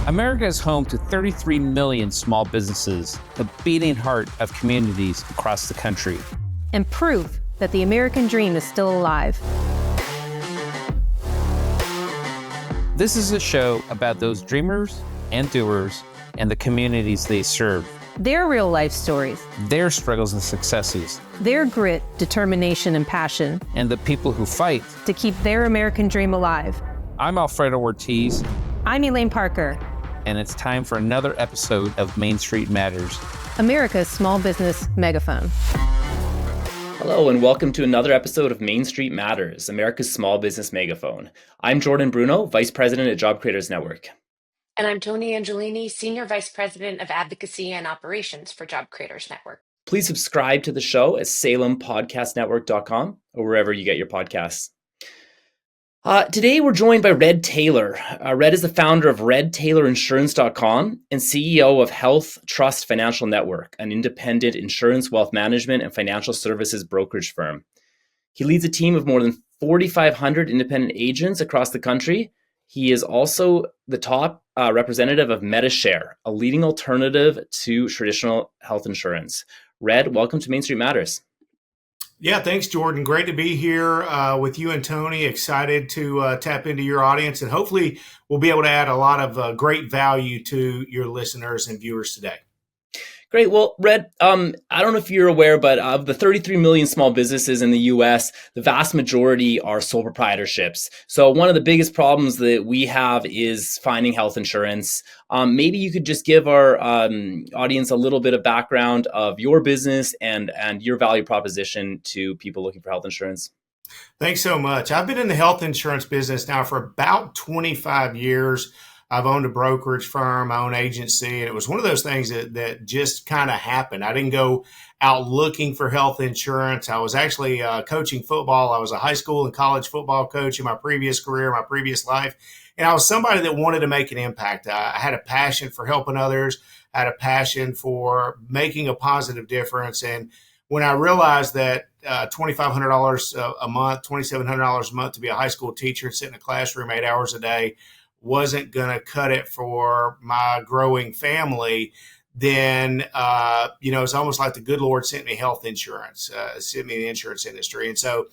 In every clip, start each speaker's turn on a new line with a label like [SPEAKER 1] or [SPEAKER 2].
[SPEAKER 1] America is home to 33 million small businesses, the beating heart of communities across the country.
[SPEAKER 2] And proof that the American dream is still alive.
[SPEAKER 1] This is a show about those dreamers and doers and the communities they serve.
[SPEAKER 2] Their real life stories.
[SPEAKER 1] Their struggles and successes.
[SPEAKER 2] Their grit, determination, and passion.
[SPEAKER 1] And the people who fight
[SPEAKER 2] to keep their American dream alive.
[SPEAKER 1] I'm Alfredo Ortiz.
[SPEAKER 2] I'm Elaine Parker.
[SPEAKER 1] And it's time for another episode of Main Street Matters,
[SPEAKER 2] America's small business megaphone.
[SPEAKER 3] Hello, and welcome to another episode of Main Street Matters, America's small business megaphone. I'm Jordan Bruno, Vice President at Job Creators Network.
[SPEAKER 4] And I'm Toni Angelini, Senior Vice President of Advocacy and Operations for Job Creators Network.
[SPEAKER 3] Please subscribe to the show at salempodcastnetwork.com or wherever you get your podcasts. Today, we're joined by Red Taylor. Red is the founder of RedTaylorInsurance.com and CEO of Health Trust Financial Network, an independent insurance, wealth management, and financial services brokerage firm. He leads a team of more than 4,500 independent agents across the country. He is also the top representative of Metashare, a leading alternative to traditional health insurance. Red, welcome to Main Street Matters.
[SPEAKER 5] Yeah, thanks, Jordan. Great to be here with you and Toni. Excited to tap into your audience, and hopefully we'll be able to add a lot of great value to your listeners and viewers today.
[SPEAKER 3] Great. Well, Red, I don't know if you're aware, but of the 33 million small businesses in the U.S., the vast majority are sole proprietorships. So one of the biggest problems that we have is finding health insurance. Maybe you could just give our audience a little bit of background of your business and your value proposition to people looking for health insurance.
[SPEAKER 5] Thanks so much. I've been in the health insurance business now for about 25 years. I've owned a brokerage firm, my own agency, and it was one of those things that just kind of happened. I didn't go out looking for health insurance. I was actually coaching football. I was a high school and college football coach in my previous career, my previous life, and I was somebody that wanted to make an impact. I had a passion for helping others. I had a passion for making a positive difference, and when I realized that $2,500 a month, $2,700 a month to be a high school teacher and sit in a classroom 8 hours a day wasn't going to cut it for my growing family, then, it's almost like the good Lord sent me health insurance, sent me the insurance industry. And so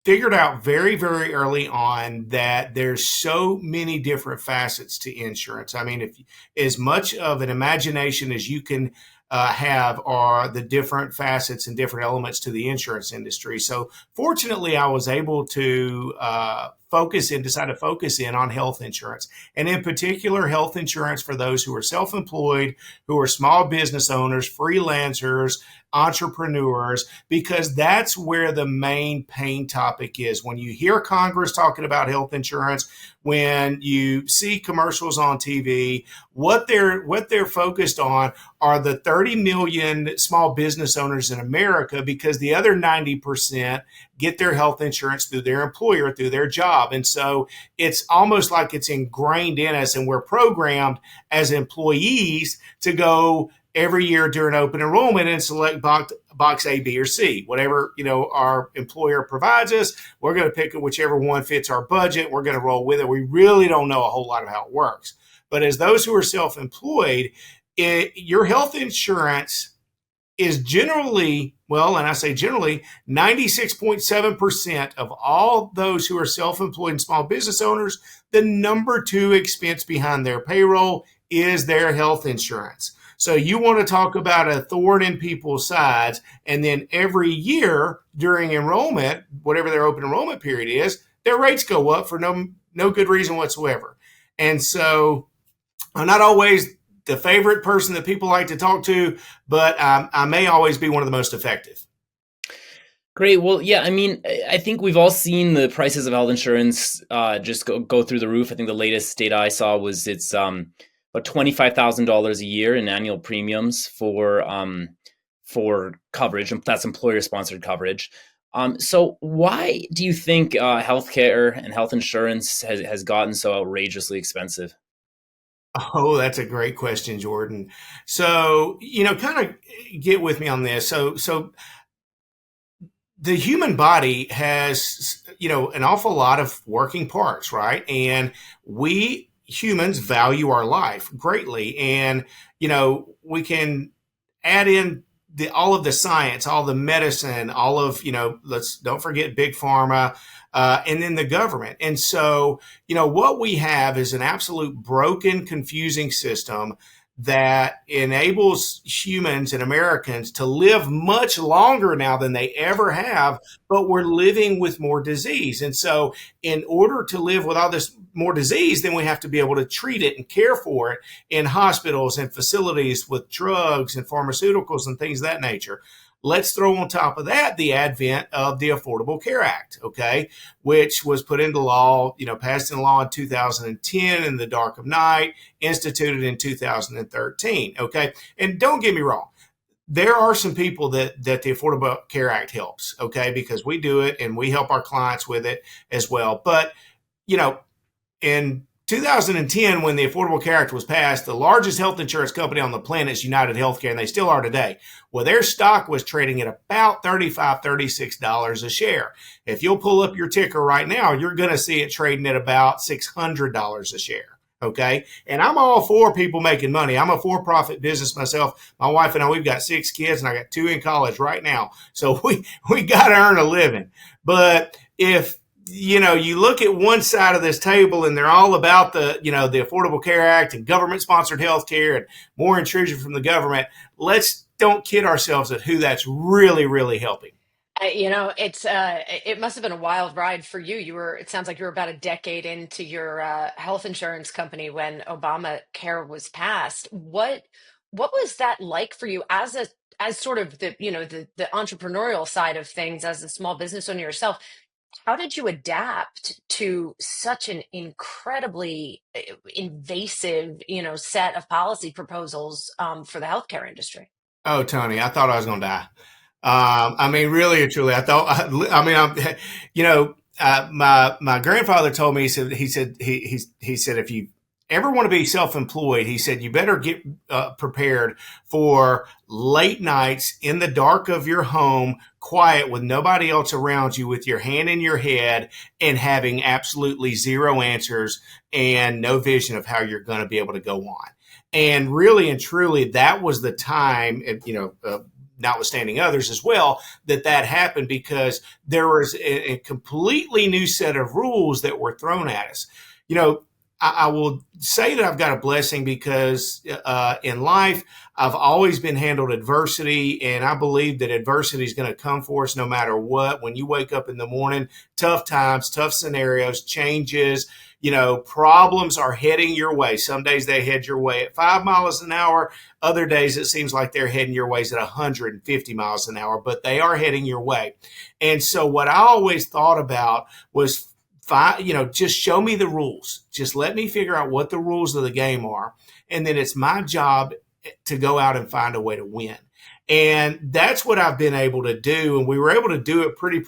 [SPEAKER 5] figured out very, very early on that there's so many different facets to insurance. I mean, if as much of an imagination as you can have are the different facets and different elements to the insurance industry. So fortunately, I was able to decide to focus in on health insurance, and in particular, health insurance for those who are self-employed, who are small business owners, freelancers, entrepreneurs, because that's where the main pain topic is. When you hear Congress talking about health insurance, when you see commercials on TV, what they're focused on are the 30 million small business owners in America, because the other 90% get their health insurance through their employer, through their job. And so it's almost like it's ingrained in us, and we're programmed as employees to go every year during open enrollment and select box A, B, or C. Whatever, our employer provides us, we're going to pick whichever one fits our budget. We're going to roll with it. We really don't know a whole lot of how it works. But as those who are self-employed, your health insurance is generally, and I say generally, 96.7% of all those who are self-employed and small business owners, the number 2 expense behind their payroll is their health insurance. So you want to talk about a thorn in people's sides, and then every year during enrollment, whatever their open enrollment period is, their rates go up for no good reason whatsoever. And so I'm not always the favorite person that people like to talk to, but I may always be one of the most effective.
[SPEAKER 3] Great. Well, yeah, I mean, I think we've all seen the prices of health insurance just go through the roof. I think the latest data I saw was it's about $25,000 a year in annual premiums for coverage, and that's employer-sponsored coverage. So why do you think healthcare and health insurance has gotten so outrageously expensive?
[SPEAKER 5] Oh, that's a great question, Jordan. So, kind of get with me on this. So the human body has, an awful lot of working parts, right? And we humans value our life greatly. And, we can add in all of the science, all the medicine, all of, let's don't forget big pharma, and then the government. And so, what we have is an absolute broken, confusing system that enables humans and Americans to live much longer now than they ever have, but we're living with more disease. And so, in order to live with all this more disease, then we have to be able to treat it and care for it in hospitals and facilities with drugs and pharmaceuticals and things of that nature. Let's throw on top of that the advent of the Affordable Care Act, okay, which was put into law, passed into law in 2010 in the dark of night, instituted in 2013, okay? And don't get me wrong, there are some people that the Affordable Care Act helps, okay, because we do it and we help our clients with it as well. But, in 2010, when the Affordable Care Act was passed, the largest health insurance company on the planet is United Healthcare, and they still are today. Well, their stock was trading at about $35, $36 a share. If you'll pull up your ticker right now, you're going to see it trading at about $600 a share. Okay. And I'm all for people making money. I'm a for-profit business myself. My wife and I, we've got 6 kids, and I got 2 in college right now. So we got to earn a living. But if you look at one side of this table and they're all about the Affordable Care Act and government-sponsored health care and more intrusion from the government, let's don't kid ourselves at who that's really, really helping.
[SPEAKER 4] It must have been a wild ride for you. It sounds like you were about a decade into your health insurance company when Obamacare was passed. What was that like for you as sort of the entrepreneurial side of things, as a small business owner yourself? How did you adapt to such an incredibly invasive, set of policy proposals for the healthcare industry?
[SPEAKER 5] Oh, Toni, I thought I was going to die. Really and truly, I thought. My grandfather told me. He said if you ever want to be self-employed, he said you better get prepared for late nights in the dark of your home, quiet with nobody else around you, with your hand in your head and having absolutely zero answers and no vision of how you're going to be able to go on. And really and truly, that was the time, notwithstanding others as well, that happened, because there was a completely new set of rules that were thrown at us. I will say that I've got a blessing, because in life, I've always been handled adversity, and I believe that adversity is going to come for us no matter what. When you wake up in the morning, tough times, tough scenarios, changes, problems are heading your way. Some days they head your way at 5 miles an hour. Other days it seems like they're heading your ways at 150 miles an hour, but they are heading your way. And so what I always thought about was, just show me the rules. Just let me figure out what the rules of the game are. And then it's my job to go out and find a way to win. And that's what I've been able to do. And we were able to do it pretty,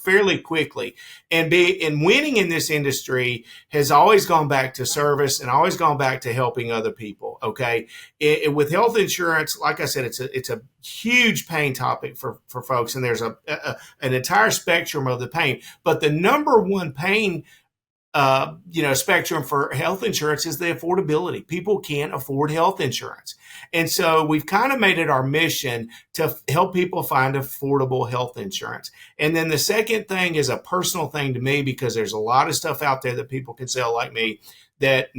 [SPEAKER 5] fairly quickly. And winning in this industry has always gone back to service and always gone back to helping other people. Okay. With health insurance, like I said, it's a huge pain topic for folks. And there's an entire spectrum of the pain, but the number one pain spectrum for health insurance is the affordability. People can't afford health insurance. And so we've kind of made it our mission to help people find affordable health insurance. And then the second thing is a personal thing to me, because there's a lot of stuff out there that people can sell like me that,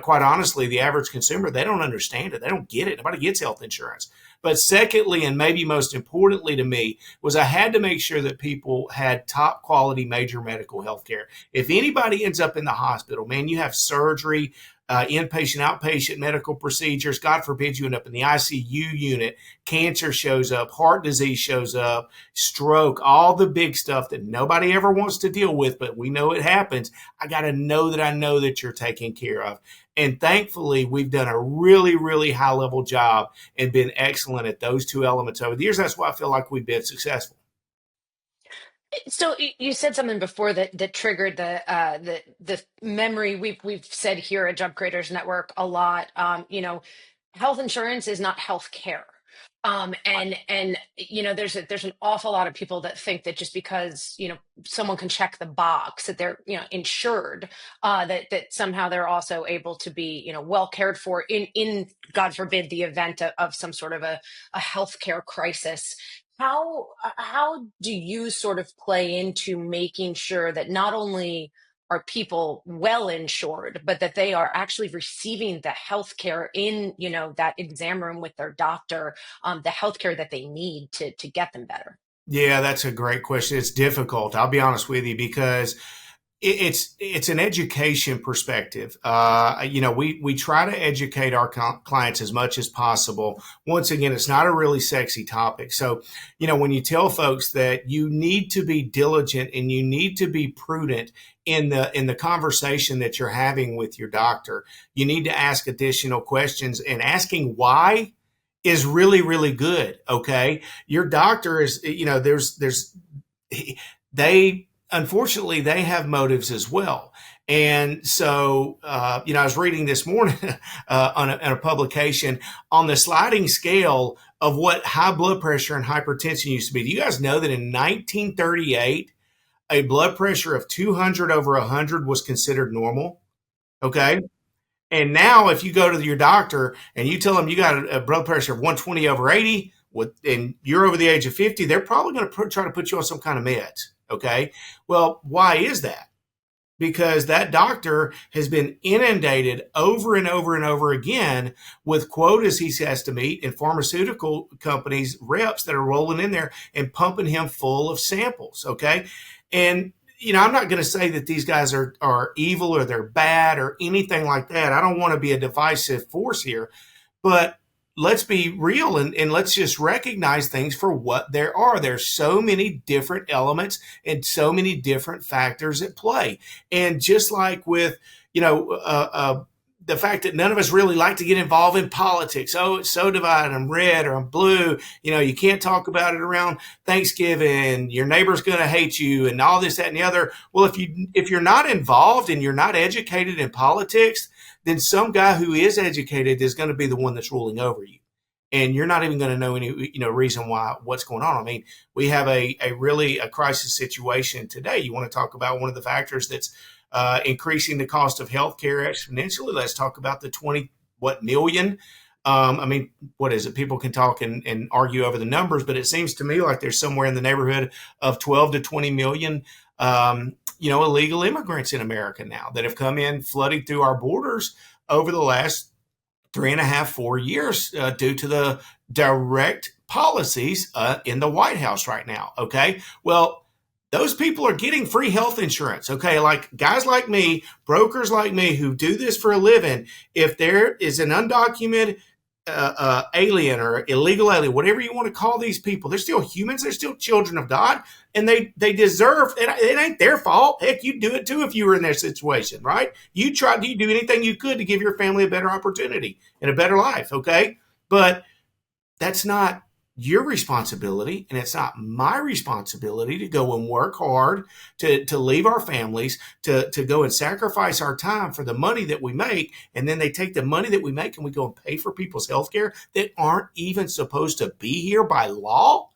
[SPEAKER 5] quite honestly, the average consumer, they don't understand it. They don't get it. Nobody gets health insurance. But secondly, and maybe most importantly to me, was I had to make sure that people had top quality major medical health care. If anybody ends up in the hospital, man, you have surgery, inpatient, outpatient medical procedures. God forbid you end up in the ICU unit. Cancer shows up, heart disease shows up, stroke, all the big stuff that nobody ever wants to deal with, but we know it happens. I got to know that I know that you're taken care of. And thankfully, we've done a really, really high level job and been excellent at those two elements over the years. That's why I feel like we've been successful.
[SPEAKER 4] So you said something before that triggered the memory. We've said here at Job Creators Network a lot. Health insurance is not health care. And there's an awful lot of people that think that just because someone can check the box that they're insured, that somehow they're also able to be well cared for in God forbid the event of some sort of a healthcare crisis. How do you sort of play into making sure that not only are people well insured, but that they are actually receiving the health care in, that exam room with their doctor, the health care that they need to get them better?
[SPEAKER 5] Yeah, that's a great question. It's difficult. I'll be honest with you because it's an education perspective. We try to educate our clients as much as possible. Once again, it's not a really sexy topic. So, when you tell folks that you need to be diligent and you need to be prudent in the conversation that you're having with your doctor, you need to ask additional questions, and asking why is really, really good. Okay. Your doctor is, unfortunately, they have motives as well. And so, I was reading this morning on a publication on the sliding scale of what high blood pressure and hypertension used to be. Do you guys know that in 1938, a blood pressure of 200 over 100 was considered normal? Okay. And now if you go to your doctor and you tell them you got a blood pressure of 120 over 80 and you're over the age of 50, they're probably going to try to put you on some kind of meds. Okay. Well, why is that? Because that doctor has been inundated over and over and over again with quotas he has to meet, and pharmaceutical companies, reps that are rolling in there and pumping him full of samples. Okay. And I'm not going to say that these guys are evil or they're bad or anything like that. I don't want to be a divisive force here, but let's be real and let's just recognize things for what there are. There's so many different elements and so many different factors at play. And just like with, the fact that none of us really like to get involved in politics. Oh, it's so divided. I'm red or I'm blue. You can't talk about it around Thanksgiving. Your neighbor's going to hate you and all this, that, and the other. Well, if you're not involved and you're not educated in politics, then some guy who is educated is going to be the one that's ruling over you. And you're not even going to know any, reason why what's going on. I mean, we have a crisis situation today. You want to talk about one of the factors that's increasing the cost of healthcare exponentially. Let's talk about the 20 million. What is it? People can talk and argue over the numbers, but it seems to me like there's somewhere in the neighborhood of 12 to 20 million, illegal immigrants in America now that have come in flooding through our borders over the last 3.5, 4 years due to the direct policies in the White House right now. Okay. Well, those people are getting free health insurance. Okay. Like guys like me, brokers like me who do this for a living. If there is an undocumented alien or illegal alien, whatever you want to call these people, they're still humans. They're still children of God, and they deserve it. Ain't their fault. Heck, you'd do it too if you were in their situation, right? You do anything you could to give your family a better opportunity and a better life. Okay. But that's not your responsibility, and it's not my responsibility to go and work hard to leave our families, to go and sacrifice our time for the money that we make. And then they take the money that we make and we go and pay for people's health care that aren't even supposed to be here by law.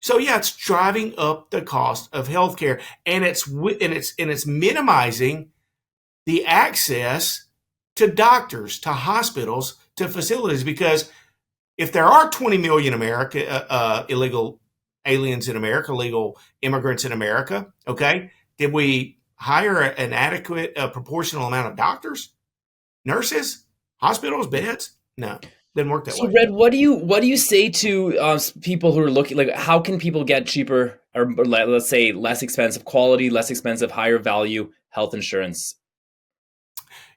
[SPEAKER 5] So yeah, it's driving up the cost of healthcare, and it's minimizing the access to doctors, to hospitals, to facilities, because if there are 20 million illegal aliens in America, illegal immigrants in America, okay, did we hire an adequate proportional amount of doctors, nurses, hospitals, beds? No, didn't work that way.
[SPEAKER 3] So, Red, what do you say to people who are looking, like, how can people get cheaper or let's say less expensive quality, less expensive, higher value health insurance?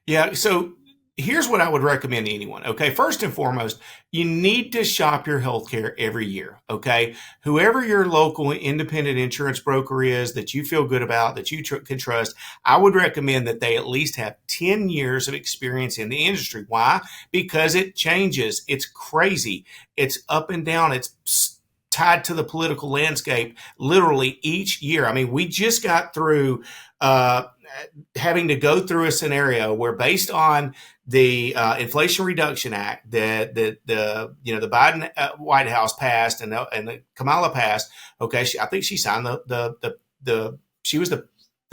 [SPEAKER 5] Yeah, so here's what I would recommend to anyone. Okay. First and foremost, you need to shop your healthcare every year. Okay. Whoever your local independent insurance broker is that you feel good about, that you can trust, I would recommend that they at least have 10 years of experience in the industry. Why? Because it changes. It's crazy. It's up and down. It's tied to the political landscape literally each year. I mean, we just got through having to go through a scenario where, based on the Inflation Reduction Act that the Biden White House passed and the Kamala passed. Okay, I think she signed she was the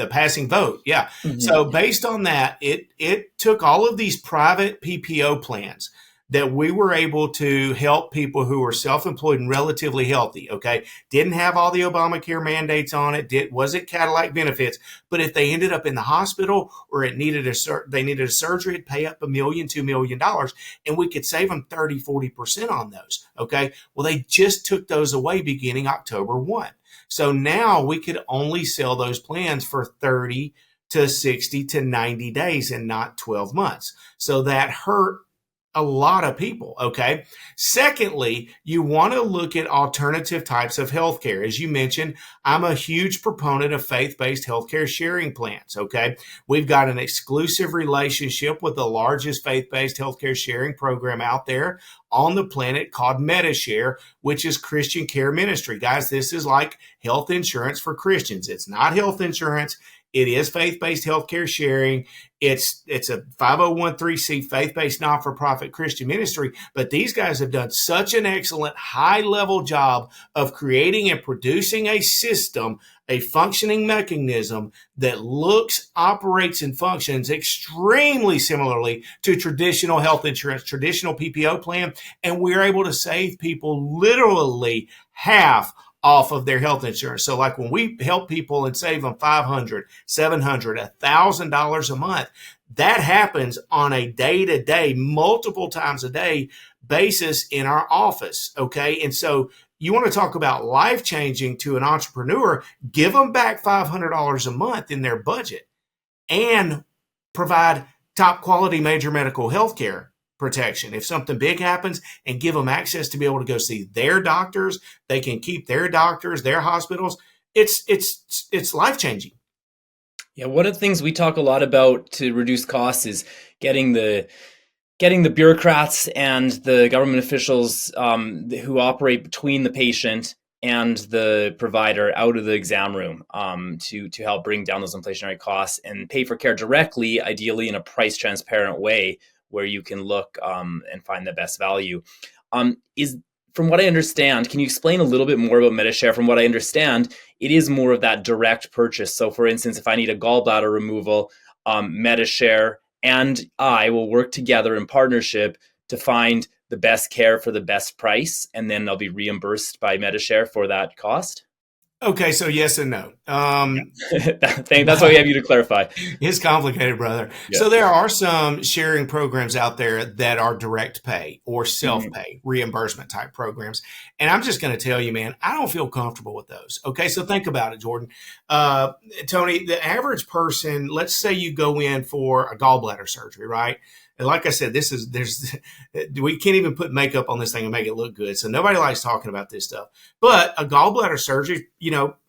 [SPEAKER 5] passing vote. Yeah. Mm-hmm. So based on that, it took all of these private PPO plans that we were able to help people who were self-employed and relatively healthy, okay? Didn't have all the Obamacare mandates on it, wasn't Cadillac benefits, but if they ended up in the hospital or they needed a surgery, it'd pay up $1 million, $2 million, and we could save them 30, 40% on those, okay? Well, they just took those away beginning October 1. So now we could only sell those plans for 30 to 60 to 90 days and not 12 months. So that hurt a lot of people, okay? Secondly, you want to look at alternative types of healthcare. As you mentioned, I'm a huge proponent of faith-based healthcare sharing plans, okay? We've got an exclusive relationship with the largest faith-based healthcare sharing program out there on the planet called Metashare, which is Christian care ministry. Guys, this is like health insurance for Christians. It's not health insurance. It is faith-based healthcare sharing. It's a 501(c) faith-based not-for-profit Christian ministry, but these guys have done such an excellent high-level job of creating and producing a system, a functioning mechanism that looks, operates, and functions extremely similarly to traditional health insurance, traditional PPO plan, and we're able to save people literally half off of their health insurance. So like when we help people and save them $500, $700, $1,000 a month, that happens on a day-to-day, multiple times a day basis in our office. Okay. And so you want to talk about life-changing to an entrepreneur, give them back $500 a month in their budget and provide top quality major medical health care protection. If something big happens, and give them access to be able to go see their doctors, they can keep their doctors, their hospitals. It's life-changing.
[SPEAKER 3] Yeah, one of the things we talk a lot about to reduce costs is getting the bureaucrats and the government officials who operate between the patient and the provider out of the exam room to help bring down those inflationary costs and pay for care directly, ideally in a price transparent way, where you can look and find the best value. From what I understand, can you explain a little bit more about Metashare? From what I understand, it is more of that direct purchase. So for instance, if I need a gallbladder removal, Metashare and I will work together in partnership to find the best care for the best price, and then I'll be reimbursed by Metashare for that cost?
[SPEAKER 5] Okay, so yes and no.
[SPEAKER 3] That's why we have you to clarify.
[SPEAKER 5] It's complicated, brother. Yeah. So there are some sharing programs out there that are direct pay or self-pay reimbursement type programs. And I'm just going to tell you, man, I don't feel comfortable with those. Okay, so think about it, Jordan. Toni, the average person, let's say you go in for a gallbladder surgery, right? And like I said, we can't even put makeup on this thing and make it look good. So nobody likes talking about this stuff. But a gallbladder surgery,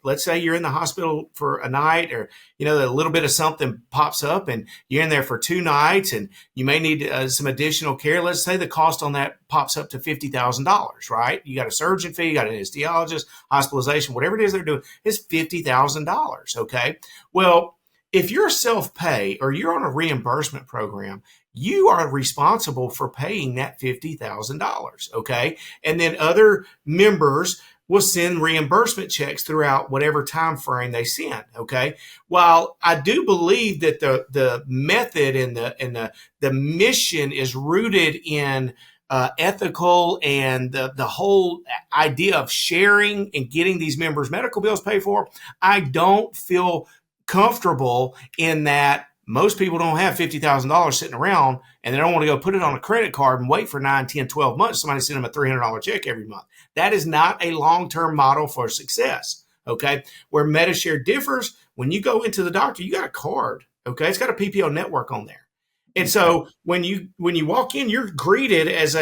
[SPEAKER 5] let's say you're in the hospital for a night, or, a little bit of something pops up and you're in there for 2 nights and you may need some additional care. Let's say the cost on that pops up to $50,000, right? You got a surgeon fee, you got an anesthesiologist, hospitalization, whatever it is they're doing, it's $50,000. Okay. Well, if you're self-pay or you're on a reimbursement program, you are responsible for paying that $50,000, okay? And then other members will send reimbursement checks throughout whatever time frame they send, okay? While I do believe that the method and the mission is rooted in ethical and the whole idea of sharing and getting these members' medical bills paid for, I don't feel comfortable in that. Most people don't have $50,000 sitting around and they don't want to go put it on a credit card and wait for 9, 10, 12 months. Somebody send them a $300 check every month. That is not a long-term model for success, okay? Where Metashare differs, when you go into the doctor, you got a card, okay? It's got a PPO network on there. And so when you walk in, you're greeted as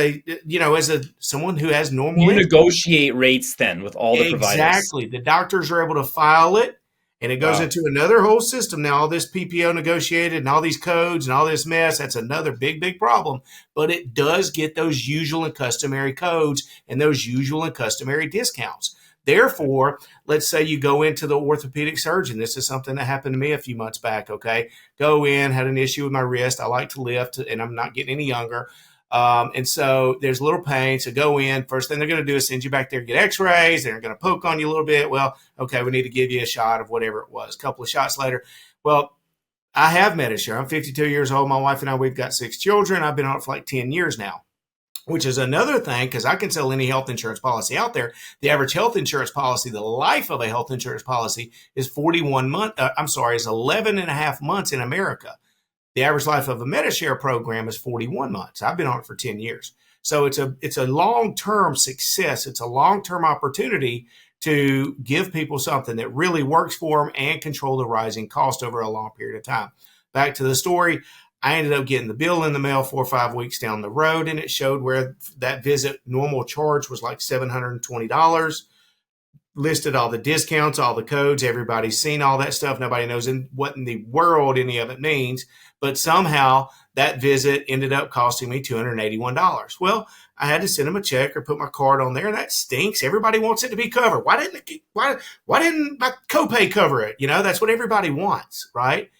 [SPEAKER 5] someone who has normal.
[SPEAKER 3] You negotiate rates then with all the providers.
[SPEAKER 5] Exactly. The doctors are able to file it. And it goes into another whole system now, all this PPO negotiated and all these codes and all this mess. That's another big, big problem. But it does get those usual and customary codes and those usual and customary discounts. Therefore, let's say you go into the orthopedic surgeon. This is something that happened to me a few months back, okay? Go in, had an issue with my wrist. I like to lift, and I'm not getting any younger. And so there's a little pain. So go in. First thing they're going to do is send you back there, get x-rays. They're going to poke on you a little bit. Well, okay, we need to give you a shot of whatever it was. A couple of shots later. Well, I have Metashare. I'm 52 years old. My wife and I, we've got 6 children. I've been on it for like 10 years now, which is another thing because I can sell any health insurance policy out there. The average health insurance policy, the life of a health insurance policy is 11 and a half months in America. The average life of a Metashare program is 41 months. I've been on it for 10 years. So it's a long-term success. It's a long-term opportunity to give people something that really works for them and control the rising cost over a long period of time. Back to the story. I ended up getting the bill in the mail 4 or 5 weeks down the road, and it showed where that visit normal charge was like $720. Listed all the discounts, all the codes. Everybody's seen all that stuff. Nobody knows what in the world any of it means. But somehow that visit ended up costing me $281. Well, I had to send them a check or put my card on there, and that stinks. Everybody wants it to be covered. Why didn't my copay cover it? That's what everybody wants, right?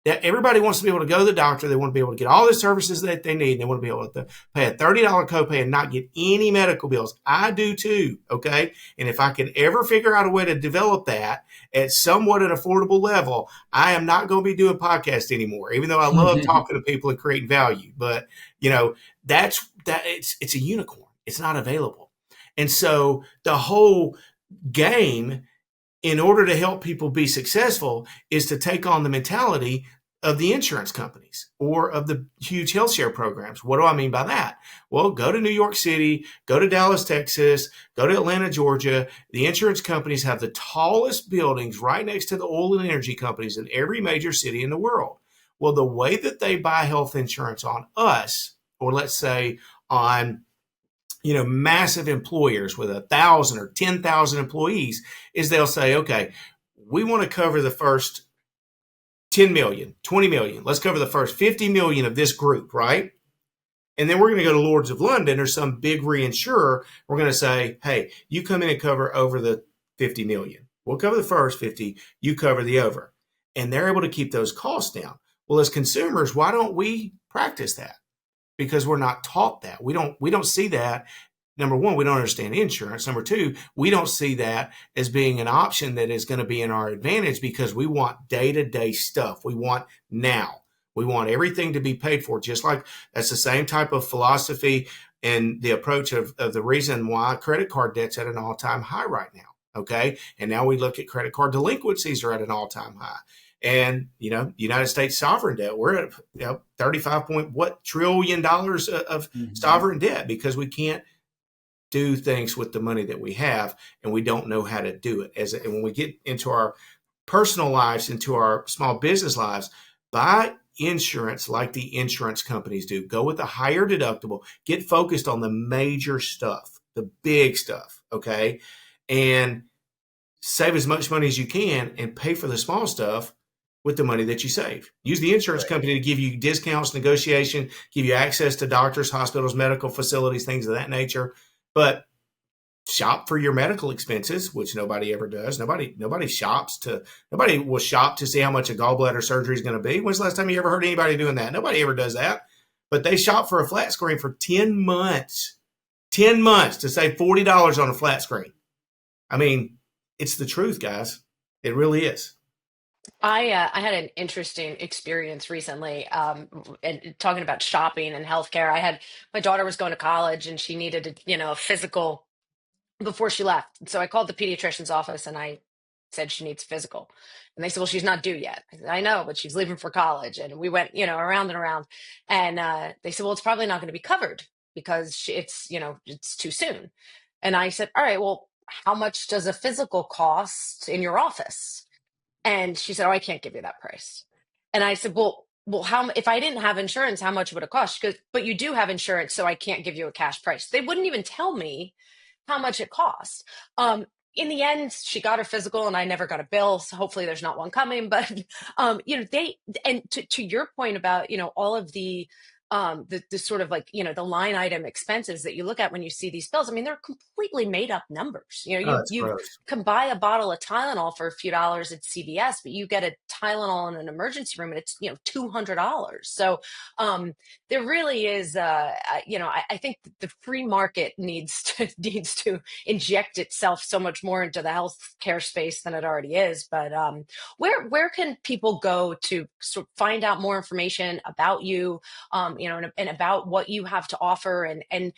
[SPEAKER 5] That everybody wants to be able to go to the doctor. They want to be able to get all the services that they need. They want to be able to pay a $30 copay and not get any medical bills. I do too, okay? And if I can ever figure out a way to develop that at somewhat an affordable level, I am not going to be doing podcasts anymore, even though I love talking to people and creating value. But, it's a unicorn. It's not available. And so the whole game, in order to help people be successful, is to take on the mentality of the insurance companies or of the huge health share programs. What do I mean by that? Well, go to New York City, go to Dallas, Texas, go to Atlanta, Georgia. The insurance companies have the tallest buildings right next to the oil and energy companies in every major city in the world. Well, the way that they buy health insurance on us, or let's say on massive employers with 1,000 or 10,000 employees, is they'll say, okay, we want to cover the first 10 million, 20 million. Let's cover the first 50 million of this group, right? And then we're going to go to Lords of London or some big reinsurer. We're going to say, hey, you come in and cover over the 50 million. We'll cover the first 50. You cover the over. And they're able to keep those costs down. Well, as consumers, why don't we practice that? Because we're not taught that. We don't see that. Number one, we don't understand insurance. Number two, we don't see that as being an option that is going to be in our advantage because we want day-to-day stuff. We want now. We want everything to be paid for, just like that's the same type of philosophy and the approach of the reason why credit card debt's at an all-time high right now, okay? And now we look at credit card delinquencies are at an all-time high. And, United States sovereign debt, we're at 35 trillion dollars of sovereign debt because we can't do things with the money that we have, and we don't know how to do it. And when we get into our personal lives, into our small business lives, buy insurance like the insurance companies do. Go with a higher deductible. Get focused on the major stuff, the big stuff, okay? And save as much money as you can and pay for the small stuff with the money that you save. Use the insurance company to give you discounts, negotiation, give you access to doctors, hospitals, medical facilities, things of that nature. But shop for your medical expenses, which nobody ever does. Nobody will shop to see how much a gallbladder surgery is going to be. When's the last time you ever heard anybody doing that? Nobody ever does that. But they shop for a flat screen for 10 months. 10 months to save $40 on a flat screen. I mean, it's the truth, guys. It really is.
[SPEAKER 4] I had an interesting experience recently, and talking about shopping and healthcare. My daughter was going to college and she needed a physical before she left. So I called the pediatrician's office and I said she needs physical. And they said, well, she's not due yet. I said, I know, but she's leaving for college. And we went, around and around. And they said, well, it's probably not going to be covered because it's too soon. And I said, all right, well, how much does a physical cost in your office? And she said, oh, I can't give you that price. And I said, well, if I didn't have insurance, how much would it cost? She goes, but you do have insurance, so I can't give you a cash price. They wouldn't even tell me how much it cost. in the end, she got her physical and I never got a bill. So hopefully there's not one coming. But, to your point about, all of the sort of like, the line item expenses that you look at when you see these bills, I mean, they're completely made up numbers.
[SPEAKER 5] That's
[SPEAKER 4] You
[SPEAKER 5] gross.
[SPEAKER 4] can buy a bottle of Tylenol for a few dollars at CVS, but you get a Tylenol in an emergency room and it's, $200. So, there really is, I think the free market needs to inject itself so much more into the healthcare space than it already is. But where can people go to sort of find out more information about you, and about what you have to offer, and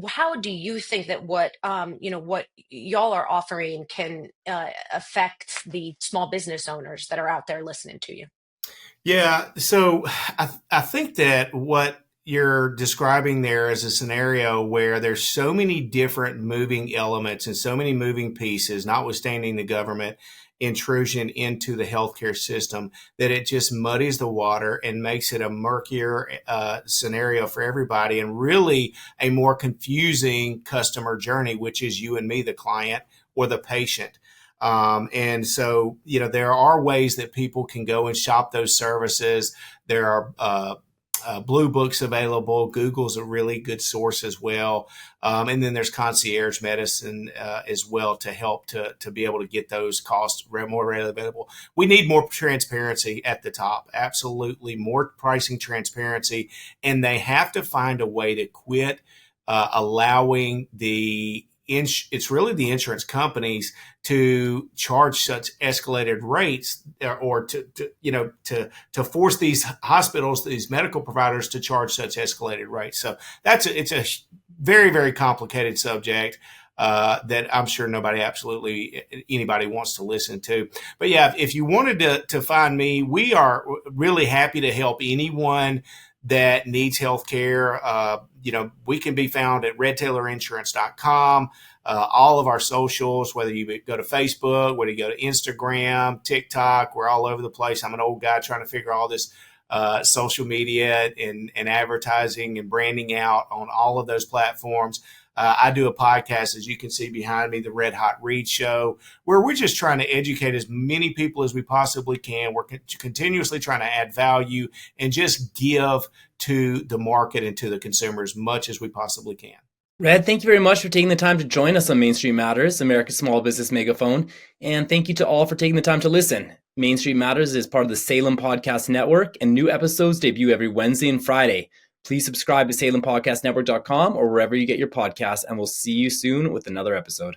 [SPEAKER 4] how do you think that what y'all are offering can affect the small business owners that are out there listening to you?
[SPEAKER 5] Yeah. So I think that what you're describing there is a scenario where there's so many different moving elements and so many moving pieces, notwithstanding the government intrusion into the healthcare system, that it just muddies the water and makes it a murkier scenario for everybody, and really a more confusing customer journey, which is you and me, the client or the patient. And so, there are ways that people can go and shop those services. There are Blue Books available. Google's a really good source as well. And then there's concierge medicine as well to help to be able to get those costs more readily available. We need more transparency at the top. Absolutely. More pricing transparency. And they have to find a way to quit allowing it's really the insurance companies to charge such escalated rates, or to force these hospitals, these medical providers, to charge such escalated rates. So it's a very, very complicated subject that I'm sure anybody wants to listen to. But yeah, if you wanted to find me, we are really happy to help anyone that needs healthcare. We can be found at redtailorinsurance.com. All of our socials, whether you go to Facebook, whether you go to Instagram, TikTok, we're all over the place. I'm an old guy trying to figure all this social media and advertising and branding out on all of those platforms. I do a podcast, as you can see behind me, the Red Hot Read Show, where we're just trying to educate as many people as we possibly can. We're continuously trying to add value and just give to the market and to the consumer as much as we possibly can.
[SPEAKER 3] Red, thank you very much for taking the time to join us on Main Street Matters, America's Small Business Megaphone. And thank you to all for taking the time to listen. Main Street Matters is part of the Salem Podcast Network, and new episodes debut every Wednesday and Friday. Please subscribe to SalemPodcastNetwork.com or wherever you get your podcasts, and we'll see you soon with another episode.